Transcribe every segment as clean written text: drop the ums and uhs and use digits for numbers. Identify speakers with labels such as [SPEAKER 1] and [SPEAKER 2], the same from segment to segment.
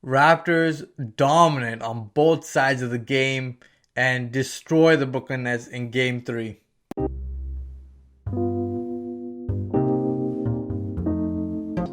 [SPEAKER 1] Raptors dominant on both sides of the game and destroy the Brooklyn Nets in Game 3.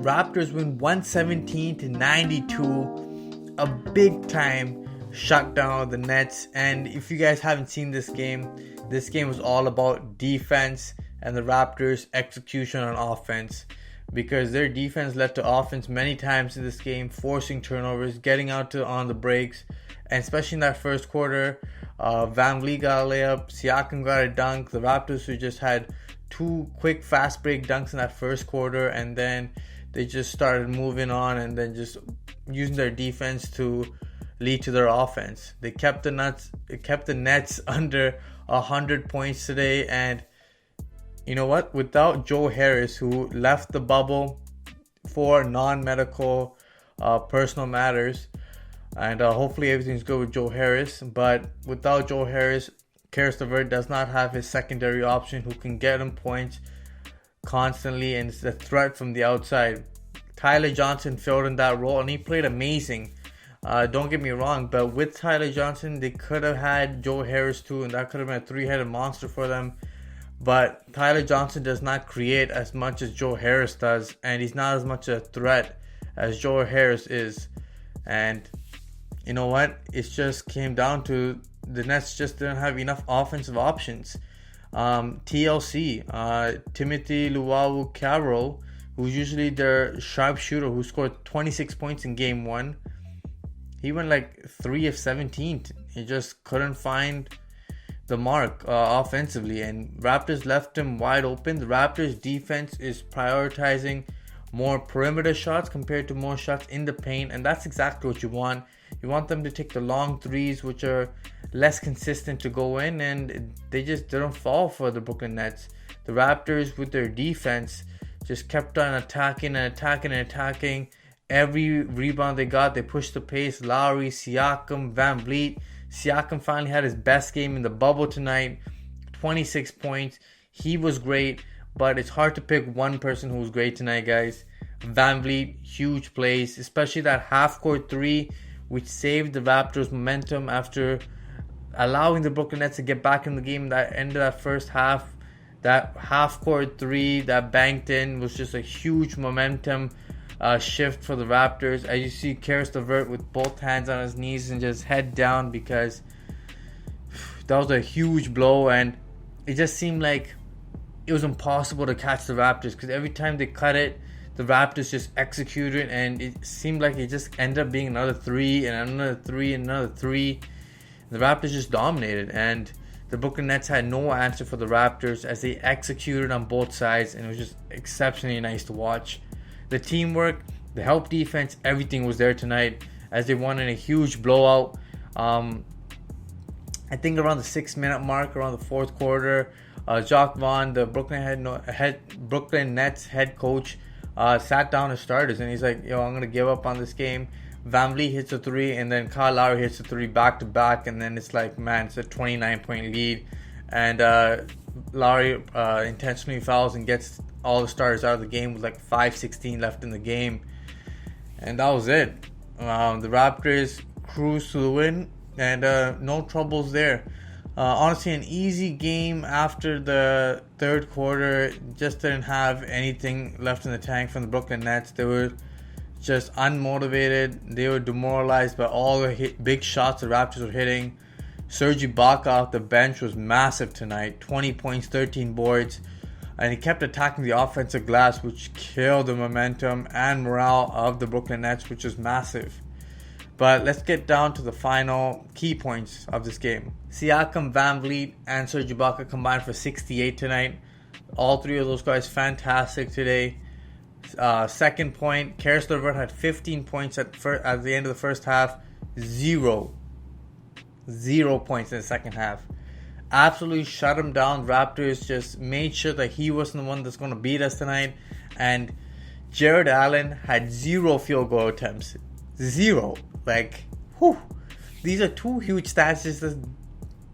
[SPEAKER 1] Raptors win 117-92, a big time shutdown of the Nets. And if you guys haven't seen this game was all about defense and the Raptors' execution on offense, because their defense led to offense many times in this game, forcing turnovers, getting out on the breaks, and especially in that first quarter, VanVleet got a layup, Siakam got a dunk. The Raptors who just had two quick fast break dunks in that first quarter, and then they just started moving on and then just using their defense to lead to their offense. They kept the Nets under 100 points today, and you know what? Without Joe Harris, who left the bubble for non-medical personal matters, and hopefully everything's good with Joe Harris, but without Joe Harris, Caris LeVert does not have his secondary option who can get him points constantly, and it's a threat from the outside. Tyler Johnson filled in that role and he played amazing. Don't get me wrong, but with Tyler Johnson, they could have had Joe Harris too, and that could have been a three-headed monster for them. But Tyler Johnson does not create as much as Joe Harris does, and he's not as much a threat as Joe Harris is. And you know what? It just came down to the Nets just didn't have enough offensive options. TLC, Timothy Luau Carroll, who's usually their sharpshooter, who scored 26 points in game 1. He went like 3 of 17. He just couldn't find the mark offensively, and Raptors left him wide open. The Raptors defense is prioritizing more perimeter shots compared to more shots in the paint, and that's exactly what you want. You want them to take the long threes, which are less consistent, to go in, and they just didn't fall for the Brooklyn Nets. The Raptors, with their defense, just kept on attacking. Every rebound they got, they pushed the pace. Lowry, Siakam, VanVleet. Siakam finally had his best game in the bubble tonight. 26 points. He was great, but it's hard to pick one person who was great tonight, guys. VanVleet, huge plays, especially that half-court three, which saved the Raptors' momentum after allowing the Brooklyn Nets to get back in the game. That end of that first half, that half-court three that banked in was just a huge momentum shift for the Raptors. As you see, Caris LeVert with both hands on his knees and just head down, because that was a huge blow, and it just seemed like it was impossible to catch the Raptors, because every time they cut it, the Raptors just executed, and it seemed like it just ended up being another three and another three and another three. The Raptors just dominated, and the Brooklyn Nets had no answer for the Raptors as they executed on both sides, and it was just exceptionally nice to watch. The teamwork, the help defense, everything was there tonight as they won in a huge blowout. I think around the 6-minute mark, around the fourth quarter, Jacques Vaughn, the Brooklyn Nets head coach, sat down his starters, and he's like, "Yo, I'm gonna give up on this game." VanVleet hits a three, and then Kyle Lowry hits a three back to back, and then it's like, man, it's a 29-point lead, and Lowry intentionally fouls and gets all the starters out of the game with like 5:16 left in the game, and that was it. The Raptors cruised to the win, and no troubles there. Honestly, an easy game after the third quarter. Just didn't have anything left in the tank from the Brooklyn Nets. They were just unmotivated. They were demoralized by all the big shots the Raptors were hitting. Serge Ibaka off the bench was massive tonight. 20 points, 13 boards. And he kept attacking the offensive glass, which killed the momentum and morale of the Brooklyn Nets, which was massive. But let's get down to the final key points of this game. Siakam, VanVleet, and Serge Ibaka combined for 68 tonight. All three of those guys fantastic today. Second point, Caris LeVert had 15 points at the end of the first half. Zero points in the second half. Absolutely shut him down. Raptors just made sure that he wasn't the one that's going to beat us tonight. And Jared Allen had 0 field goal attempts. 0. Like, whew. These are two huge stats. Just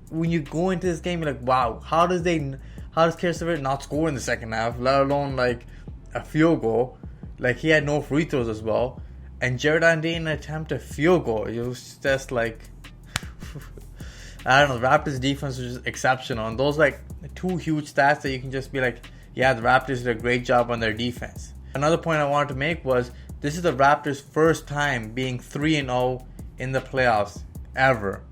[SPEAKER 1] when you go into this game, you're like, wow, how does Caris LeVert not score in the second half, let alone like a field goal? Like, he had no free throws as well. And Jared Allen didn't attempt a field goal. It was just like, I don't know, the Raptors defense was just exceptional. And those like two huge stats that you can just be like, yeah, the Raptors did a great job on their defense. Another point I wanted to make was this is the Raptors' first time being 3-0 in the playoffs ever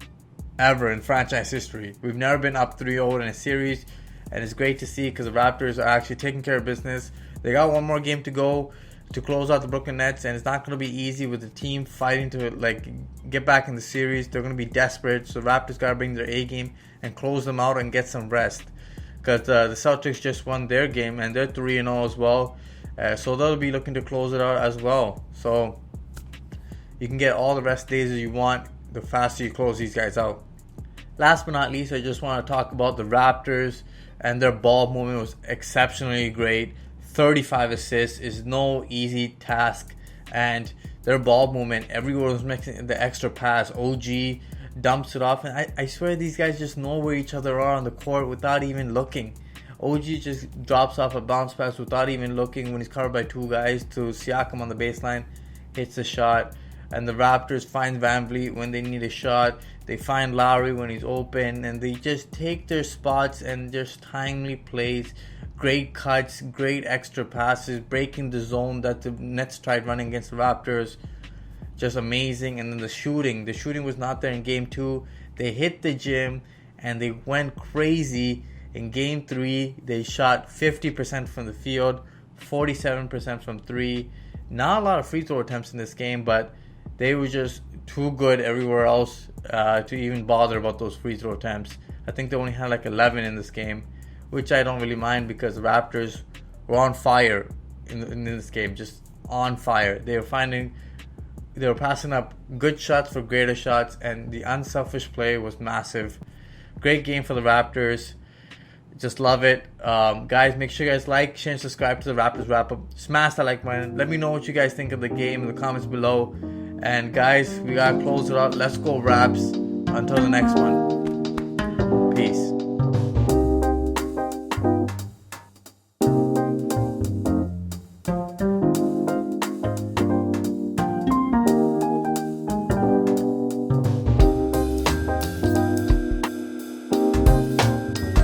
[SPEAKER 1] in franchise history. We've never been up 3-0 in a series, and it's great to see because the Raptors are actually taking care of business. They got one more game to go to close out the Brooklyn Nets, and it's not going to be easy with the team fighting to like get back in the series. They're going to be desperate, so the Raptors got to bring their A game and close them out and get some rest because the Celtics just won their game and they're 3-0 as well. So they'll be looking to close it out as well. So you can get all the rest days that you want the faster you close these guys out. Last but not least, I just want to talk about the Raptors, and their ball movement was exceptionally great. 35 assists is no easy task, and their ball movement, everyone was making the extra pass. OG dumps it off, and I swear these guys just know where each other are on the court without even looking. OG just drops off a bounce pass without even looking when he's covered by two guys to Siakam on the baseline, hits the shot. And the Raptors find VanVleet when they need a shot. They find Lowry when he's open. And they just take their spots and just timely plays. Great cuts, great extra passes, breaking the zone that the Nets tried running against the Raptors. Just amazing. And then the shooting. The shooting was not there in Game 2. They hit the gym and they went crazy. In Game 3, they shot 50% from the field, 47% from 3. Not a lot of free throw attempts in this game, but they were just too good everywhere else to even bother about those free throw attempts. I think they only had like 11 in this game, which I don't really mind because the Raptors were on fire in this game, just on fire. They were passing up good shots for greater shots, and the unselfish play was massive. Great game for the Raptors. Just love it. Guys, make sure you guys like, share, and subscribe to the Raptors Wrap-Up. Smash that like button. Let me know what you guys think of the game in the comments below. And guys, we gotta close it out. Let's go Raps. Until the next one. Peace.